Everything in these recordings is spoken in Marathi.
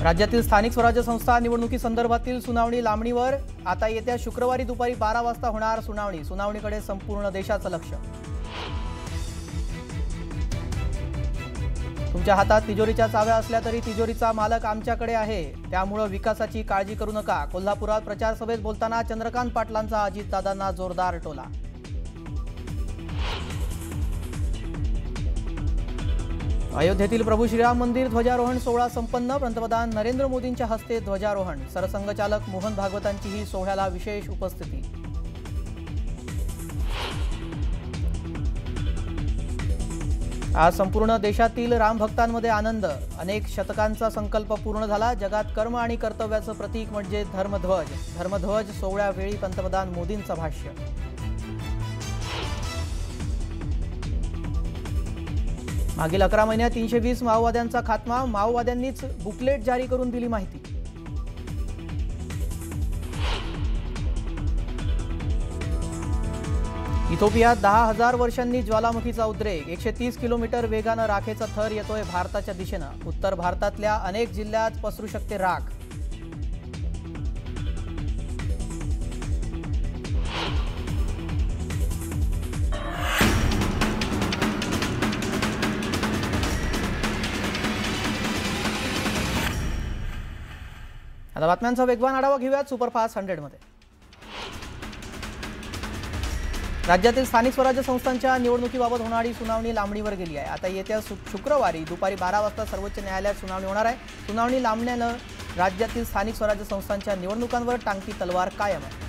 राज्यातील स्थानिक स्वराज्य संस्था निवडणुकीसंदर्भातील सुनावणी लांबणीवर। आता येत्या शुक्रवारी दुपारी 12 वाजता होणार सुनावणी। सुनावणीकडे संपूर्ण देशाचं लक्ष। तुमच्या हातात तिजोरीच्या चाव्या असल्या तरी तिजोरीचा मालक आमच्याकडे आहे, त्यामुळे विकासाची काळजी करू नका। कोल्हापुरात प्रचार सभेत बोलताना चंद्रकांत पाटलांचा अजितदादांना जोरदार टोला। अयोध्येतील प्रभू श्रीराम मंदिर ध्वजारोहण सोहळा संपन्न। पंतप्रधान नरेंद्र मोदींच्या हस्ते ध्वजारोहण। सरसंघचालक मोहन भागवतांचीही सोहळ्याला विशेष उपस्थिती। आज संपूर्ण देशातील राम भक्तांमध्ये आनंद। अनेक शतकांचा संकल्प पूर्ण झाला। जगात कर्म आणि कर्तव्याचं प्रतीक म्हणजे धर्मध्वज। धर्मध्वज सोहळ्यावेळी पंतप्रधान मोदींचं भाष्य। मागील 11 महिन्यात 320 माओवाद्यांचा खात्मा। माओवाद्यांनीच बुकलेट जारी करून दिली माहिती। इथिओपियात 10,000 वर्षांनी ज्वालामुखीचा उद्रेक। 130 किलोमीटर वेगानं राखेचा थर येतोय भारताच्या दिशेनं। उत्तर भारतातल्या अनेक जिल्ह्यात पसरू शकते राख। आता बातम्यांचा वेगवान आढावा घेऊयात सुपरफास्ट 100 मध्ये। राज्यातील स्थानिक स्वराज्य संस्थांच्या निवडणुकीबाबत होणारी सुनावणी लांबणीवर गेली आहे। आता येत्या शुक्रवारी दुपारी 12 वाजता सर्वोच्च न्यायालयात सुनावणी होणार आहे। सुनावणी लांबण्यानं राज्यातील स्थानिक स्वराज्य संस्थांच्या निवडणुकांवर टांगती तलवार कायम आहे।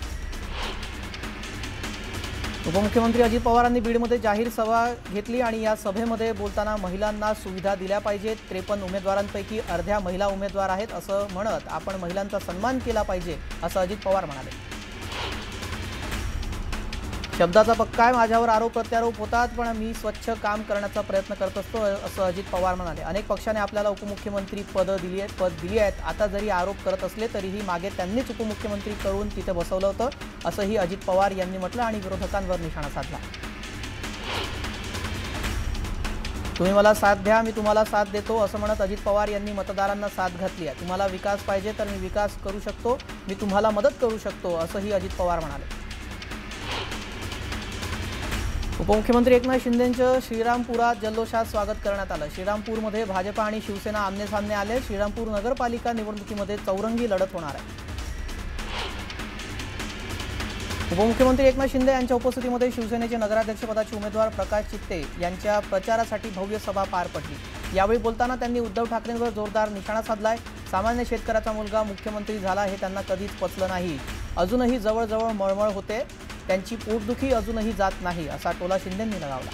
उपमुख्यमंत्री अजित पवारांनी बीडमध्ये जाहीर सभा घेतली आणि या सभेमध्ये बोलताना महिलांना सुविधा दिल्या पाहिजेत। 53 उमेदवारांपैकी अर्ध्या महिला उमेदवार आहेत असं म्हणत आपण महिलांचा सन्मान केला पाहिजे असं अजित पवार म्हणाले। शब्दाचा पक्का आहे, माझ्यावर आरोप प्रत्यारोप होतात पण मी स्वच्छ काम करण्याचा प्रयत्न करत असतो असं अजित पवार म्हणाले। अनेक पक्षाने आपल्याला उपमुख्यमंत्री पद दिली आहेत। आता जरी आरोप करत असले तरीही मागे त्यांनीच उपमुख्यमंत्री करून तिथे बसवलं होतं असंही अजित पवार यांनी म्हटलं आणि विरोधकांवर निशाणा साधला। तुम्ही मला साथ द्या, मी तुम्हाला साथ देतो असं म्हणत अजित पवार यांनी मतदारांना साथ घातली आहे। तुम्हाला विकास पाहिजे तर मी विकास करू शकतो, मी तुम्हाला मदत करू शकतो असंही अजित पवार म्हणाले। उपमुख्यमंत्री एकनाथ शिंदेंचं श्रीरामपुरात जल्लोषात स्वागत करण्यात आलं। श्रीरामपूरमध्ये भाजप आणि शिवसेना आमने-सामने आले। श्रीरामपूर नगरपालिका निवडणुकीमध्ये चौरंगी लढत होणार आहे। उपमुख्यमंत्री एकनाथ शिंदे यांच्या उपस्थितीमध्ये शिवसेनेचे नगराध्यक्षपदाचे उमेदवार प्रकाश चित्ते यांच्या प्रचारासाठी भव्य सभा पार पडली। यावेळी बोलताना त्यांनी उद्धव ठाकरेंवर जोरदार निशाणा साधलाय। सामान्य शेतकऱ्याचा मुलगा मुख्यमंत्री झाला हे त्यांना कधीच पचलं नाही। अजूनही जवळ मळमळ होते, त्यांची पोटदुखी अजूनही जात नाही असा टोला शिंदेंनी लगावला।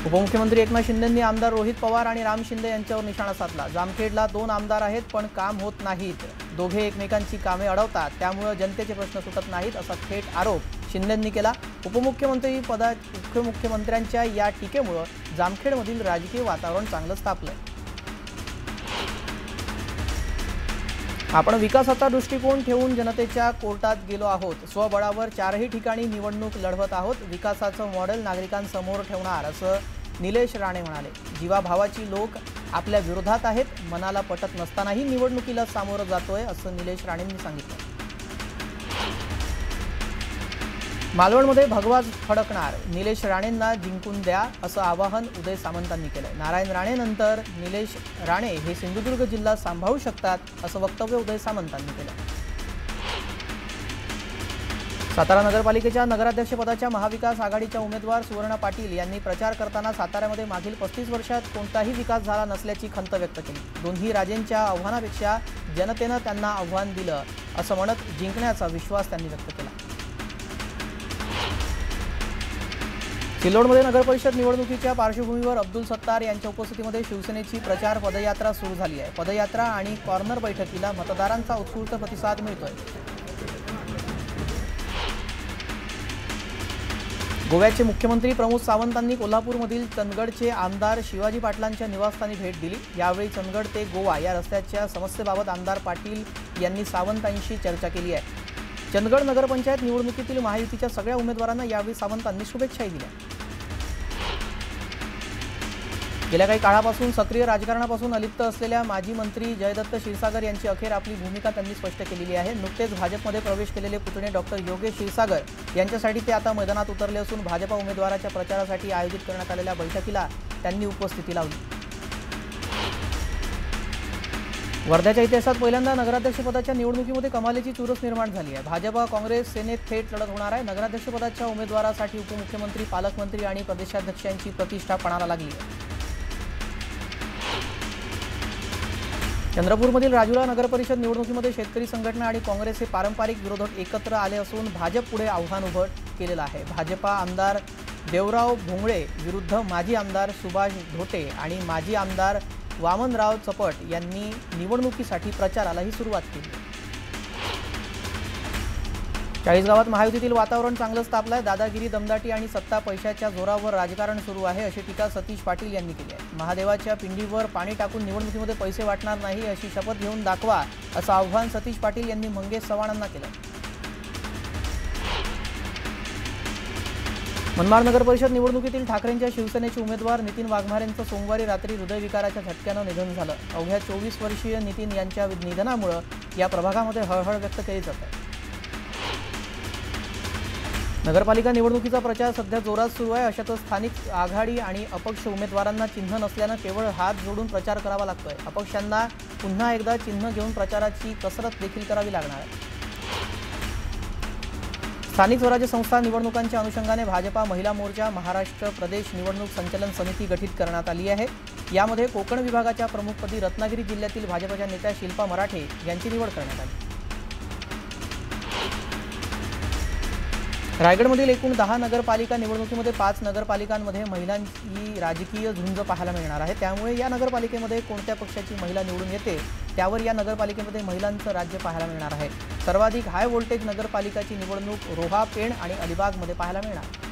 उपमुख्यमंत्री एकनाथ शिंदेंनी आमदार रोहित पवार आणि राम शिंदे यांच्यावर निशाणा साधला। जामखेडला 2 आमदार आहेत पण काम होत नाहीत। दोघे एकमेकांची कामे अडवतात, त्यामुळे जनतेचे प्रश्न सुटत नाहीत असा थेट आरोप शिंदेंनी केला। उपमुख्यमंत्र्यांच्या या टीकेमुळे जामखेडमधील राजकीय वातावरण चांगलंच तापलंय। आपण विकासाचा दृष्टिकोन ठेवून जनतेच्या कोर्टात गेलो आहोत। स्वबळावर 4ही ठिकाणी निवडणूक लढवत आहोत। विकासाचं मॉडेल नागरिकांसमोर ठेवणार असं निलेश राणे म्हणाले। जीवाभावाची लोक आपल्या विरोधात आहेत, मनाला पटत नसतानाही निवडणुकीला सामोरं जातोय असं निलेश राणेंनी सांगितलं। मालवणमध्ये भगवा फडकणार, निलेश राणेंना जिंकून द्या असं आवाहन उदय सामंतांनी केलंय। नारायण राणेनंतर निलेश राणे हे सिंधुदुर्ग जिल्हा सांभाळू शकतात असं वक्तव्य उदय सामंतांनी केलं। सातारा नगरपालिकेच्या नगराध्यक्षपदाच्या महाविकास आघाडीच्या उमेदवार सुवर्णा पाटील यांनी प्रचार करताना साताऱ्यामध्ये मागील 35 वर्षात कोणताही विकास झाला नसल्याची खंत व्यक्त केली। दोन्ही राजेंच्या आव्हानापेक्षा जनतेनं त्यांना आव्हान दिलं असं म्हणत जिंकण्याचा विश्वास त्यांनी व्यक्त केला। सिल्लोडमध्ये नगरपरिषद निवडणुकीच्या पार्श्वभूमीवर अब्दुल सत्तार यांच्या उपस्थितीमध्ये शिवसेनेची प्रचार पदयात्रा सुरू झाली आहे। पदयात्रा आणि कॉर्नर बैठकीला मतदारांचा उत्स्फूर्त प्रतिसाद मिळतोय। गोव्याचे मुख्यमंत्री प्रमोद सावंतांनी कोल्हापूरमधील चंदगडचे आमदार शिवाजी पाटलांच्या निवासस्थानी भेट दिली। यावेळी चंदगड ते गोवा या रस्त्याच्या समस्येबाबत आमदार पाटील यांनी सावंतांशी चर्चा केली आहे। चंदगड नगरपंचायत निवडणुकीतील महायुतीच्या सगळ्या उमेदवारांना यावेळी सावंतांनी शुभेच्छाही दिल्या। गेल्या काही काळापासून सक्रिय राजकारणापासून अलिप्त असलेल्या माजी मंत्री जयदत्त क्षीरसागर यांची अखेर आपली भूमिका त्यांनी स्पष्ट केलेली आहे। नुकतेच भाजपमध्ये प्रवेश केलेले पुतणे डॉक्टर योगेश क्षीरसागर यांच्यासाठी ते आता मैदानात उतरले असून भाजपा उमेदवाराच्या प्रचारासाठी आयोजित करण्यात आलेल्या बैठकीला त्यांनी उपस्थिती लावली। वर्ध्याच्या इतिहासात पहिल्यांदा नगराध्यक्षपदाच्या निवडणुकीमध्ये कमालीची चुरस निर्माण झाली आहे। भाजपा काँग्रेस सेनेत थेट लढत होणार आहे। नगराध्यक्षपदाच्या उमेदवारासाठी उपमुख्यमंत्री, पालकमंत्री आणि प्रदेशाध्यक्षांची प्रतिष्ठा पणाला लागली आहे। चंद्रपूरमधील राजुला नगर परिषद निवडणुकीमध्ये शेतकरी संघटना आणि काँग्रेस हे पारंपरिक विरोधक एकत्र आले असून भाजप पुढे आव्हान उभं केलेलं आहे। भाजपा आमदार देवराव भोंगळे विरुद्ध माजी आमदार सुभाष धोटे आणि माजी आमदार वामनराव चपट यांनी निवडणुकीसाठी प्रचारालाही सुरुवात केली। चाळीसगावात महायुतीतील वातावरण चांगलंच तापलंय। दादागिरी, दमदाटी आणि सत्ता पैशाच्या जोरावर राजकारण सुरू आहे अशी टीका सतीश पाटील यांनी केली आहे। महादेवाच्या पिंडीवर पाणी टाकून निवडणुकीमध्ये पैसे वाटणार नाही अशी शपथ घेऊन दाखवा असं आव्हान सतीश पाटील यांनी मंगेश चव्हाणांना केलं। मनमाड नगर परिषद निवडणुकीतील ठाकरेंच्या शिवसेनेचे उमेदवार नितीन वाघमारेंचं सोमवारी रात्री हृदयविकाराच्या झटक्यानं निधन झालं। अवघ्या 24 वर्षीय नितीन यांच्या निधनामुळे या प्रभागामध्ये हळहळ व्यक्त केली जात आहे। नगरपालिका निवडणुकीचा प्रचार सध्या जोरात सुरू आहे। अशातच स्थानिक आघाडी आणि अपक्ष उमेदवारांना चिन्ह नसल्यानं केवळ हात जोडून प्रचार करावा लागतोय। अपक्षांना पुन्हा एकदा चिन्ह घेऊन प्रचाराची कसरत देखील करावी लागणार आहे। स्थानिक स्वराज्य संस्था निवडणुकांच्या अनुषंगाने भाजपा महिला मोर्चा महाराष्ट्र प्रदेश निवडणूक संचालन समिती गठीत करण्यात आली आहे। यामध्ये कोकण विभागाच्या प्रमुखपदी रत्नागिरी जिल्ह्यातील भाजपच्या नेत्या शिल्पा मराठे यांची निवड करण्यात आली। रायगडमधील एकूण 10 नगरपालिका निवडणुकीमध्ये 5 नगरपालिकांमध्ये महिलांची राजकीय झुंज पाहायला मिळणार आहे। त्यामुळे या नगरपालिकेमध्ये कोणत्या पक्षाची महिला निवडून येते त्यावर या नगरपालिकेमध्ये महिलांचं राज्य पाहायला मिळणार आहे। सर्वाधिक हाय व्होल्टेज नगरपालिकाची निवडणूक रोहा, पेण आणि अलिबागमध्ये पाहायला मिळणार।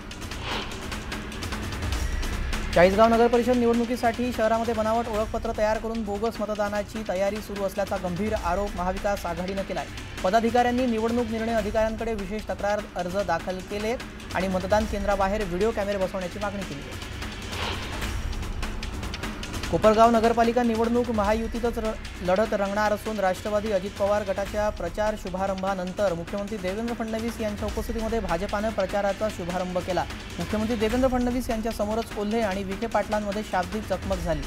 चाळीसगाव नगर परिषद निवडणुकीसाठी शहरामध्ये बनावट ओळखपत्र तयार करून बोगस मतदानाची तयारी सुरू असल्याचा गंभीर आरोप महाविकास आघाडीने केलाय। पदाधिकाऱ्यांनी निवडणूक निर्णय अधिकाऱ्यांकडे विशेष तक्रार अर्ज दाखल केले आणि मतदान केंद्राबाहेर व्हिडिओ कॅमेरे बसवण्याची मागणी केली आहे। कोपरगाव नगरपालिका निवडणूक महायुतीतच लढत रंगणार असून राष्ट्रवादी अजित पवार गटाच्या प्रचार शुभारंभानंतर मुख्यमंत्री देवेंद्र फडणवीस यांच्या उपस्थितीमध्ये भाजपाने प्रचाराचा शुभारंभ केला। मुख्यमंत्री देवेंद्र फडणवीस यांच्या समोरच कोल्हे आणि विखे पाटलांमध्ये शाब्दिक चकमक झाली।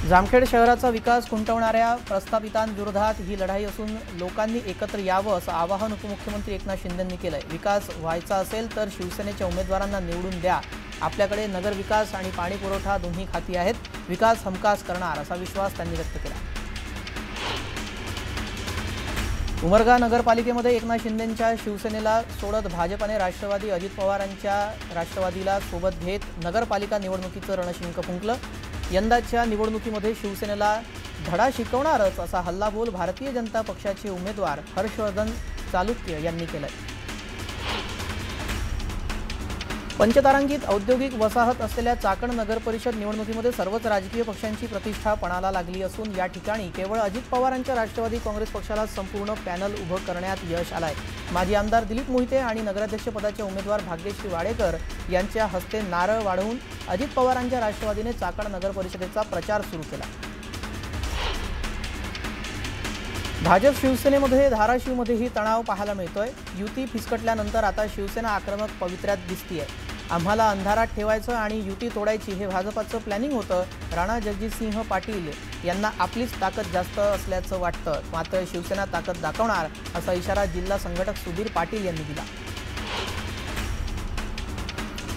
जामखेड शहराचा विकास खुंटवणाऱ्या प्रस्थापितांविरोधात ही लढाई असून लोकांनी एकत्र यावं असं आवाहन उपमुख्यमंत्री एकनाथ शिंदेंनी केलंय। विकास व्हायचा असेल तर शिवसेनेच्या उमेदवारांना निवडून द्या। आपल्याकडे नगर विकास आणि पाणी पुरवठा दोन्ही खाती आहेत। विकास हमखास करणार असा विश्वास त्यांनी व्यक्त केला। उमरगा नगरपालिकेमध्ये एकनाथ शिंदेंच्या शिवसेनेला सोडत भाजपाने राष्ट्रवादी अजित पवारांच्या राष्ट्रवादीला सोबत घेत नगरपालिका निवडणुकीचं रणशिंग फुंकलं। यंदाच्या निवडणुकीमध्ये शिवसेनेला धडा शिकवणारच असा हल्लाबोल भारतीय जनता पक्षाचे उमेदवार हर्षवर्धन चालुक्य यांनी केलाय। पंचतारांकित औद्योगिक वसाहत असलेल्या चाकण नगर परिषद निवडणुकीमध्ये सर्वच राजकीय पक्षांची प्रतिष्ठा पणाला लागली असून या ठिकाणी केवळ अजित पवारांच्या राष्ट्रवादी काँग्रेस पक्षाला संपूर्ण पॅनल उभं करण्यात यश आलंय। माजी आमदार दिलीप मोहिते आणि नगराध्यक्षपदाचे उमेदवार भाग्यश्री वाडेकर यांच्या हस्ते नारळ वाढवून अजित पवारांच्या राष्ट्रवादीने चाकण नगर परिषदेचा प्रचार सुरू केला। भाजप शिवसेनेमध्ये धाराशिवमध्येही तणाव पाहायला मिळतोय। युती फिसकटल्यानंतर आता शिवसेना आक्रमक पवित्र्यात दिसतीये। आम्हाला अंधारात ठेवायचं आणि युती तोडायची हे भाजपाचं प्लॅनिंग होतं। राणा जगजितसिंह पाटील यांना आपलीच ताकद जास्त असल्याचं वाटतं, मात्र शिवसेना ताकद दाखवणार असा इशारा जिल्हा संघटक सुधीर पाटील यांनी दिला।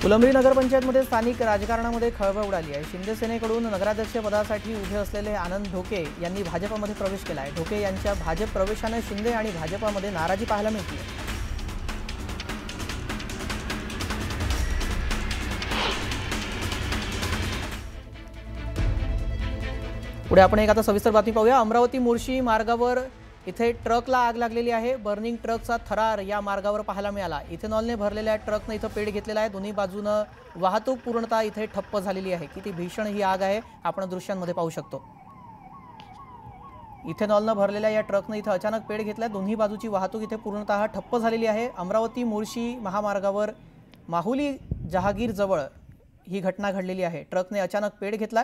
फुलंब्री नगरपंचायतमध्ये स्थानिक राजकारणामध्ये खळबळ उडाली आहे। शिंदे सेनेकडून नगराध्यक्ष पदासाठी उभे असलेले आनंद ढोके यांनी भाजपमध्ये प्रवेश केला आहे। ढोके यांच्या भाजप प्रवेशाने शिंदे आणि भाजपमध्ये नाराजी पाहायला मिळते। पुढे आपण एक आता सविस्तर बातमी पाहूया। अमरावती मुळशी मार्गावर इथे ट्रकला आग लागलेली आहे। बर्निंग ट्रकचा थरार या मार्गावर पाहायला मिळाला। इथेनॉलने भरलेल्या ट्रकने इथं पेट घेतलेला आहे। दोन्ही बाजूनं वाहतूक पूर्णतः इथे ठप्प झालेली आहे। किती भीषण ही आग आहे आपण दृश्यांमध्ये पाहू शकतो। इथेनॉलने भरलेल्या या ट्रकने इथं अचानक पेट घेतलाय। दोन्ही बाजूची वाहतूक इथे पूर्णतः ठप्प झालेली आहे। अमरावती मुळशी महामार्गावर माहुली जहागीर जवळ ही घटना घडलेली आहे। ट्रकने अचानक पेट घेतला।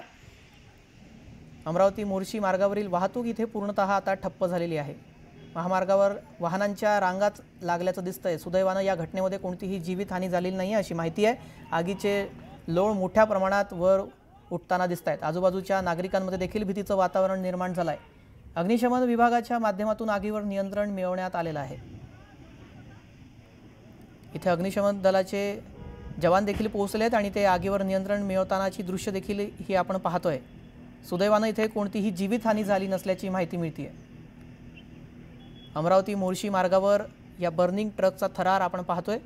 अमरावती मोर्शी मार्गावरील वाहतूक इथे पूर्णतः आता ठप्प झालेली आहे। महामार्गावर वाहनांच्या रांगाच लागल्याचं दिसतंय। सुदैवानं या घटनेमध्ये कोणतीही जीवितहानी झालेली नाही अशी माहिती आहे। आगीचे लोळ मोठ्या प्रमाणात वर उठताना दिसतायत। आजूबाजूच्या नागरिकांमध्ये देखील भीतीचं वातावरण निर्माण झालं आहे। अग्निशमन विभागाच्या माध्यमातून आगीवर नियंत्रण मिळवण्यात आलेलं आहे। इथे अग्निशमन दलाचे जवान देखील पोहोचलेत आणि ते आगीवर नियंत्रण मिळवतानाची दृश्य देखील ही आपण पाहतोय। सुदैवानं इथे कोणतीही जीवितहानी झाली नसल्याची माहिती मिळते। अमरावती मोर्शी मार्गावर या बर्निंग ट्रकचा थरार आपण पाहतोय।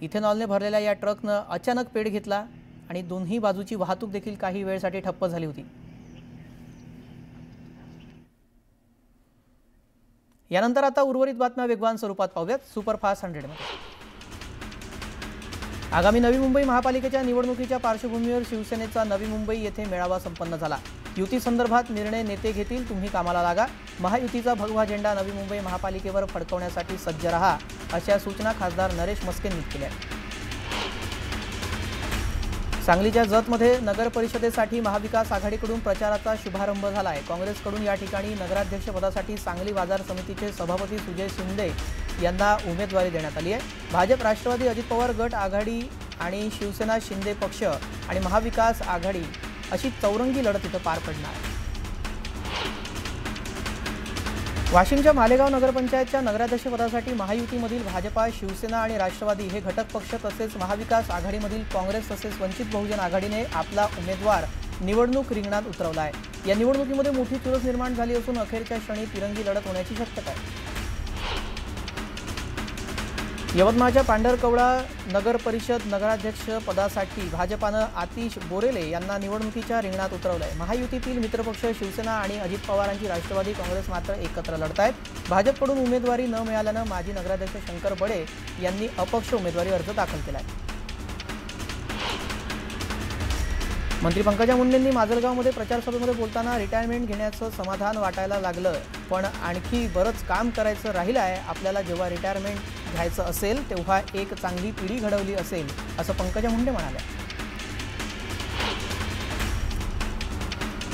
इथेनॉलने भरलेल्या या ट्रकनं अचानक पेट घेतला आणि दोन्ही बाजूची वाहतूक देखील काही वेळसाठी ठप्प झाली होती। यानंतर आता उर्वरित बातम्या वेगवान स्वरूपात पाहूयात सुपरफास्ट 100 मध्ये। आगामी नवी मुंबई महापालिकेच्या निवडणुकीच्या पार्श्वभूमीवर शिवसेनेचा नवी मुंबई येथे मेळावा संपन्न झाला। युती संदर्भात निर्णय नेते घेतील, तुम्ही कामाला लागा। महायुतीचा भगवा झेंडा नवी मुंबई महापालिकेवर फडकवण्यासाठी सज्ज रहा, अशा सूचना खासदार नरेश मस्केंनी केल्या। सांगलीच्या जतमध्ये नगर परिषदेसाठी महाविकास आघाडीकडून प्रचाराचा शुभारंभ झाला आहे। काँग्रेसकडून या ठिकाणी नगराध्यक्षपदासाठी सांगली बाजार समितीचे सभापती सुजय शिंदे यांना उमेदवारी देण्यात आली आहे। भाजप, राष्ट्रवादी, अजित पवार गट आघाडी आणि शिवसेना शिंदे पक्ष आणि महाविकास आघाडी अशी चौरंगी लढत इथं पार पडणार। वाशिमच्या मालेगाव नगरपंचायतच्या नगराध्यक्षपदासाठी महायुतीमधील भाजपा, शिवसेना आणि राष्ट्रवादी हे घटक पक्ष तसेच महाविकास आघाडीमधील काँग्रेस तसेच वंचित बहुजन आघाडीने आपला उमेदवार निवडणूक रिंगणात उतरवला आहे। या निवडणुकीमध्ये मोठी चुरस निर्माण झाली असून अखेरच्या क्षणी तिरंगी लढत होण्याची शक्यता आहे। यवतमाळच्या पांढरकवडा नगर परिषद नगराध्यक्ष पदासाठी भाजपानं आतिश बोरेले यांना निवडणुकीच्या रिंगणात उतरवलंय। महायुतीतील मित्रपक्ष शिवसेना आणि अजित पवारांची राष्ट्रवादी काँग्रेस मात्र एकत्र लढतायत। भाजपकडून उमेदवारी न मिळाल्यानं माजी नगराध्यक्ष शंकर बडे यांनी अपक्ष उमेदवारी अर्ज दाखल केलाय। मंत्री पंकजा मुंडेंनी माजलगावमध्ये प्रचार सभेमध्ये बोलताना रिटायरमेंट घेण्याचं समाधान वाटायला लागलं, पण आणखी बरंच काम करायचं राहिलं आहे। आपल्याला जेव्हा रिटायरमेंट घ्यायचं असेल तेव्हा एक चांगली पिढी घडवली असेल, असं पंकजा मुंडे म्हणाल्या।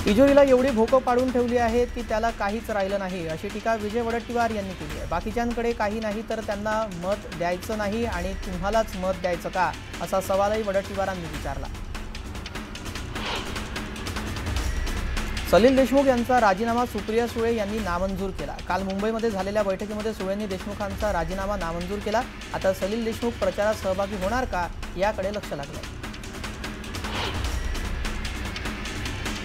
तिजोरीला एवढी भोकं पाडून ठेवली आहे की त्याला काहीच राहिलं नाही, अशी टीका विजय वडेट्टीवार यांनी केली आहे। बाकीच्यांकडे काही नाही तर त्यांना मत द्यायचं नाही आणि तुम्हालाच मत द्यायचं का, असा सवालही वडेट्टीवारांनी विचारला। सलील देशमुख यांचा राजीनामा सुप्रिया सुळे यांनी नामंजूर केला। काल मुंबईमध्ये झालेल्या बैठकीमध्ये सुळेंनी देशमुखांचा राजीनामा नामंजूर केला। आता सलील देशमुख प्रचारात सहभागी होणार का, याकडे लक्ष लागलंय।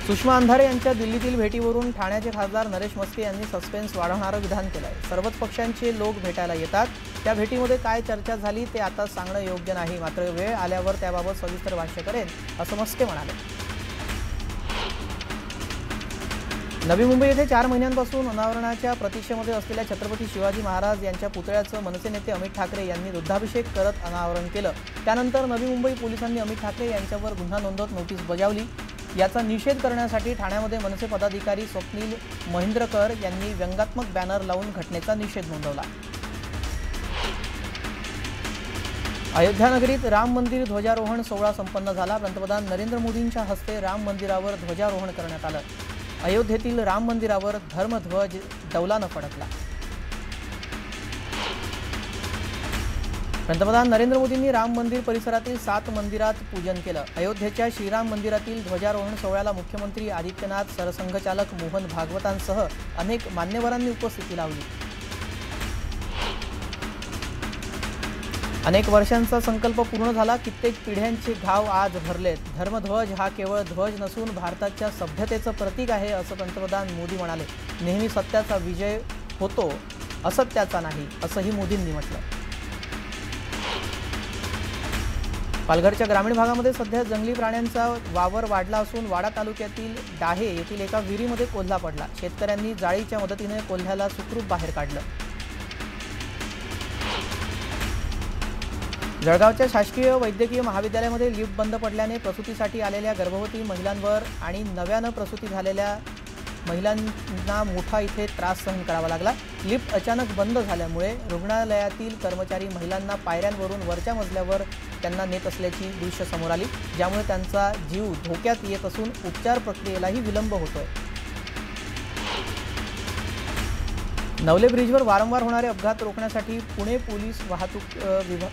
सुषमा अंधारे यांच्या दिल्लीतील भेटीवरून ठाण्याचे खासदार नरेश मस्के यांनी सस्पेन्स वाढवणारं विधान केलंय। सर्वच पक्षांचे लोक भेटायला येतात, त्या भेटीमध्ये काय चर्चा झाली ते आता सांगणं योग्य नाही, मात्र वेळ आल्यावर त्याबाबत सविस्तर भाष्य करेन, असं मस्के म्हणाले। नवी मुंबई येथे 4 महिन्यांपासून अनावरणाच्या प्रतीक्षेमध्ये असलेल्या छत्रपती शिवाजी महाराज यांच्या पुतळ्याचं मनसे नेते अमित ठाकरे यांनी दुग्धाभिषेक करत अनावरण केलं। त्यानंतर नवी मुंबई पोलिसांनी अमित ठाकरे यांच्यावर गुन्हा नोंदवत नोटीस बजावली। याचा निषेध करण्यासाठी ठाण्यामध्ये मनसे पदाधिकारी स्वप्नील महेंद्रकर यांनी व्यंगात्मक बॅनर लावून घटनेचा निषेध नोंदवला। अयोध्या नगरीत राम मंदिर ध्वजारोहण सोहळा संपन्न झाला। पंतप्रधान नरेंद्र मोदींच्या हस्ते राम मंदिरावर ध्वजारोहण करण्यात आलं। अयोध्येतील राम मंदिरावर धर्मध्वज डौलानं फडकला। पंतप्रधान नरेंद्र मोदींनी राम मंदिर परिसरातील 7 मंदिरात पूजन केलं। अयोध्येच्या श्रीराम मंदिरातील ध्वजारोहण सोहळ्याला मुख्यमंत्री आदित्यनाथ, सरसंघचालक मोहन भागवतांसह अनेक मान्यवरांनी उपस्थिती लावली। अनेक वर्षांचा संकल्प पूर्ण झाला, कित्येक पिढ्यांचे घाव आज भरलेत। धर्मध्वज हा केवळ ध्वज नसून भारताच्या सभ्यतेचं प्रतीक आहे, असं पंतप्रधान मोदी म्हणाले। नेहमी सत्याचा विजय होतो, असत्याचा नाही, असंही मोदींनी म्हटलं। पालघरच्या ग्रामीण भागामध्ये सध्या जंगली प्राण्यांचा वावर वाढला असून वाडा तालुक्यातील डाहे येथील एका विहिरीमध्ये कोल्हा पडला। शेतकऱ्यांनी जाळीच्या मदतीने कोल्ह्याला सुखरूप बाहेर काढलं। जळगावच्या शासकीय वैद्यकीय महाविद्यालयामध्ये लिफ्ट बंद पडल्याने प्रसूतीसाठी आलेल्या गर्भवती महिलांवर आणि नव्यानं प्रसूती झालेल्या महिलांना मोठा इथे त्रास सहन करावा लागला। लिफ्ट अचानक बंद झाल्यामुळे रुग्णालयातील कर्मचारी महिलांना पायऱ्यांवरून वरच्या मजल्यावर त्यांना नेत असल्याची दृश्य समोर आली, ज्यामुळे त्यांचा जीव धोक्यात येत असून उपचार प्रक्रियेलाही विलंब होतोय। नवले ब्रिजवर वारंवार होणारे अपघात रोखण्यासाठी पुणे पोलीस वाहतूक विभाग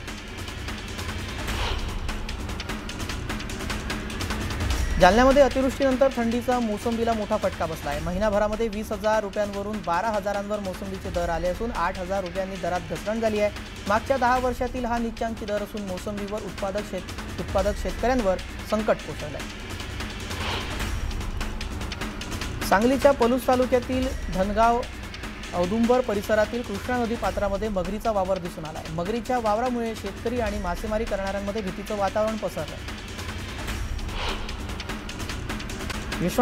जालन्यामध्ये अतिवृष्टीनंतर थंडीचा मोसंबीला मोठा फटका बसला आहे। महिनाभरामध्ये 20,000 रुपयांवरून 12,000वर मोसंबीचे दर आले असून 8,000 रुपयांनी दरात घसरण झाली आहे। मागच्या 10 वर्षातील हा निच्चांकी दर असून मोसंबीवर उत्पादक शेतकऱ्यांवर संकट कोसळलं आहे। सांगलीच्या पलूस तालुक्यातील धनगाव औदुंबर परिसरातील कृष्णा नदी पात्रामध्ये मगरीचा वावर दिसून आला आहे। मगरीच्या वावरामुळे शेतकरी आणि मासेमारी करणाऱ्यांमध्ये भीतीचं वातावरण पसरलं आहे।